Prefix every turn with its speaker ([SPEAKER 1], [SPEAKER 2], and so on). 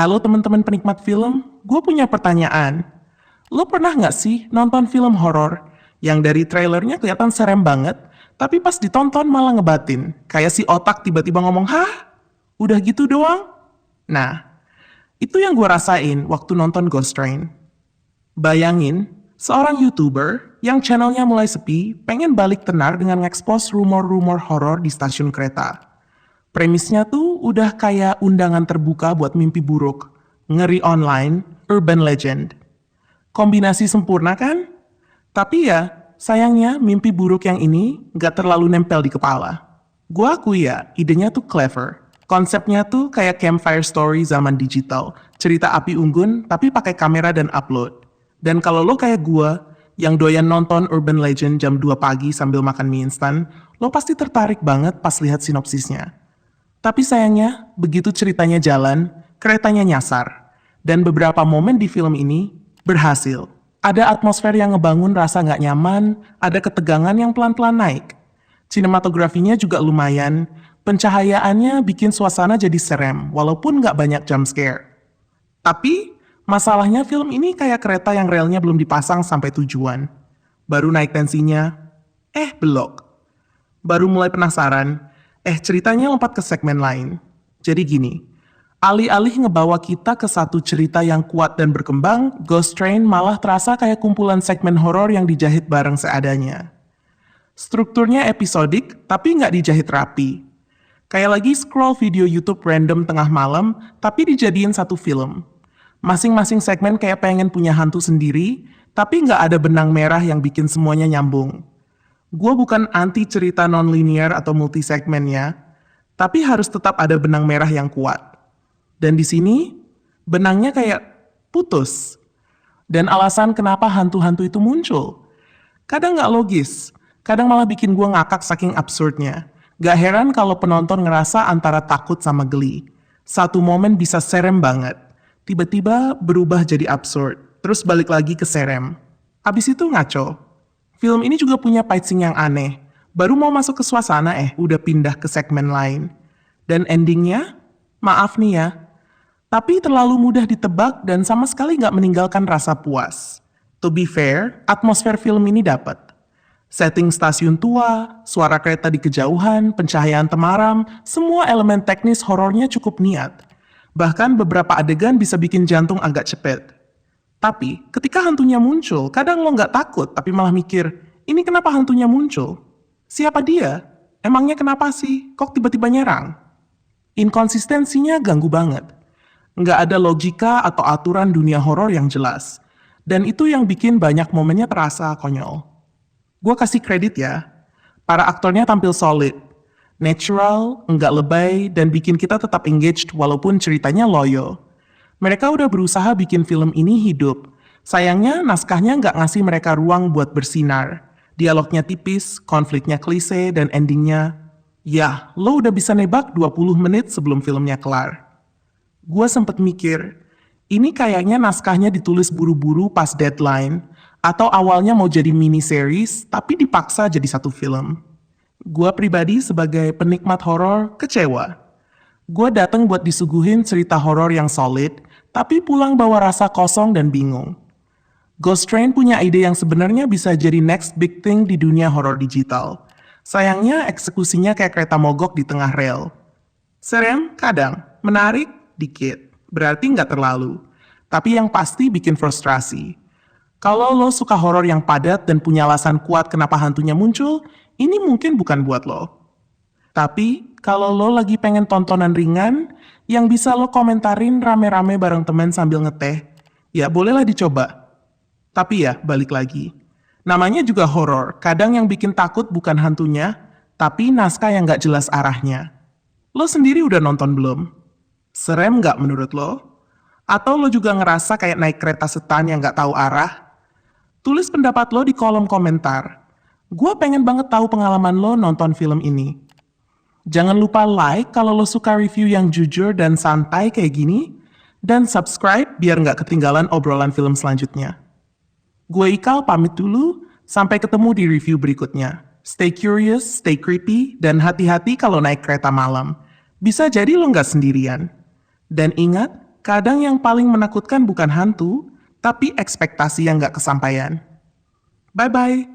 [SPEAKER 1] Halo teman-teman penikmat film, gue punya pertanyaan. Lo pernah nggak sih nonton film horor yang dari trailernya kelihatan serem banget, tapi pas ditonton malah ngebatin, kayak si otak tiba-tiba ngomong, "Hah? Udah gitu doang?" Nah, itu yang gue rasain waktu nonton Ghost Train. Bayangin, seorang YouTuber yang channelnya mulai sepi, pengen balik tenar dengan ngekspos rumor-rumor horor di stasiun kereta. Premisnya tuh udah kayak undangan terbuka buat mimpi buruk, ngeri online, urban legend. Kombinasi sempurna kan? Tapi ya, sayangnya mimpi buruk yang ini nggak terlalu nempel di kepala. Gua akui ya, idenya tuh clever. Konsepnya tuh kayak campfire story zaman digital, cerita api unggun tapi pakai kamera dan upload. Dan kalau lo kayak gua, yang doyan nonton urban legend jam 2 pagi sambil makan mie instan, lo pasti tertarik banget pas lihat sinopsisnya. Tapi sayangnya, begitu ceritanya jalan, keretanya nyasar. Dan beberapa momen di film ini berhasil. Ada atmosfer yang ngebangun rasa nggak nyaman, ada ketegangan yang pelan-pelan naik. Sinematografinya juga lumayan, pencahayaannya bikin suasana jadi serem, walaupun nggak banyak jump scare. Tapi, masalahnya film ini kayak kereta yang relnya belum dipasang sampai tujuan. Baru naik tensinya, belok. Baru mulai penasaran, ceritanya lompat ke segmen lain. Jadi gini, alih-alih ngebawa kita ke satu cerita yang kuat dan berkembang, Ghost Train malah terasa kayak kumpulan segmen horor yang dijahit bareng seadanya. Strukturnya episodik, tapi nggak dijahit rapi. Kayak lagi scroll video YouTube random tengah malam, tapi dijadiin satu film. Masing-masing segmen kayak pengen punya hantu sendiri, tapi nggak ada benang merah yang bikin semuanya nyambung. Gue bukan anti cerita non-linear atau multi-segmen ya, tapi harus tetap ada benang merah yang kuat. Dan di sini, benangnya kayak putus. Dan alasan kenapa hantu-hantu itu muncul. Kadang nggak logis, kadang malah bikin gue ngakak saking absurdnya. Gak heran kalau penonton ngerasa antara takut sama geli. Satu momen bisa serem banget, tiba-tiba berubah jadi absurd, terus balik lagi ke serem. Abis itu ngaco. Film ini juga punya pacing yang aneh. Baru mau masuk ke suasana udah pindah ke segmen lain. Dan endingnya, maaf nih ya, tapi terlalu mudah ditebak dan sama sekali nggak meninggalkan rasa puas. To be fair, atmosfer film ini dapat. Setting stasiun tua, suara kereta di kejauhan, pencahayaan temaram, semua elemen teknis horornya cukup niat. Bahkan beberapa adegan bisa bikin jantung agak cepet. Tapi, ketika hantunya muncul, kadang lo nggak takut, tapi malah mikir, ini kenapa hantunya muncul? Siapa dia? Emangnya kenapa sih? Kok tiba-tiba nyerang? Inkonsistensinya ganggu banget. Nggak ada logika atau aturan dunia horor yang jelas. Dan itu yang bikin banyak momennya terasa konyol. Gue kasih kredit ya, para aktornya tampil solid. Natural, nggak lebay, dan bikin kita tetap engaged walaupun ceritanya loyo. Mereka udah berusaha bikin film ini hidup. Sayangnya naskahnya nggak ngasih mereka ruang buat bersinar. Dialognya tipis, konfliknya klise, dan endingnya, ya lo udah bisa nebak 20 menit sebelum filmnya kelar. Gue sempet mikir, ini kayaknya naskahnya ditulis buru-buru pas deadline, atau awalnya mau jadi mini-series, tapi dipaksa jadi satu film. Gue pribadi sebagai penikmat horor kecewa. Gue datang buat disuguhin cerita horor yang solid, tapi pulang bawa rasa kosong dan bingung. Ghost Train punya ide yang sebenarnya bisa jadi next big thing di dunia horor digital. Sayangnya eksekusinya kayak kereta mogok di tengah rel. Serem? Kadang. Menarik? Dikit. Berarti nggak terlalu. Tapi yang pasti bikin frustrasi. Kalau lo suka horor yang padat dan punya alasan kuat kenapa hantunya muncul, ini mungkin bukan buat lo. Tapi, kalau lo lagi pengen tontonan ringan, yang bisa lo komentarin rame-rame bareng temen sambil ngeteh, ya bolehlah dicoba. Tapi ya, balik lagi. Namanya juga horor, kadang yang bikin takut bukan hantunya, tapi naskah yang gak jelas arahnya. Lo sendiri udah nonton belum? Serem gak menurut lo? Atau lo juga ngerasa kayak naik kereta setan yang gak tahu arah? Tulis pendapat lo di kolom komentar. Gue pengen banget tahu pengalaman lo nonton film ini. Jangan lupa like kalau lo suka review yang jujur dan santai kayak gini, dan subscribe biar nggak ketinggalan obrolan film selanjutnya. Gue Ikal pamit dulu, sampai ketemu di review berikutnya. Stay curious, stay creepy, dan hati-hati kalau naik kereta malam. Bisa jadi lo nggak sendirian. Dan ingat, Kadang yang paling menakutkan bukan hantu, tapi ekspektasi yang gak kesampaian. Bye-bye.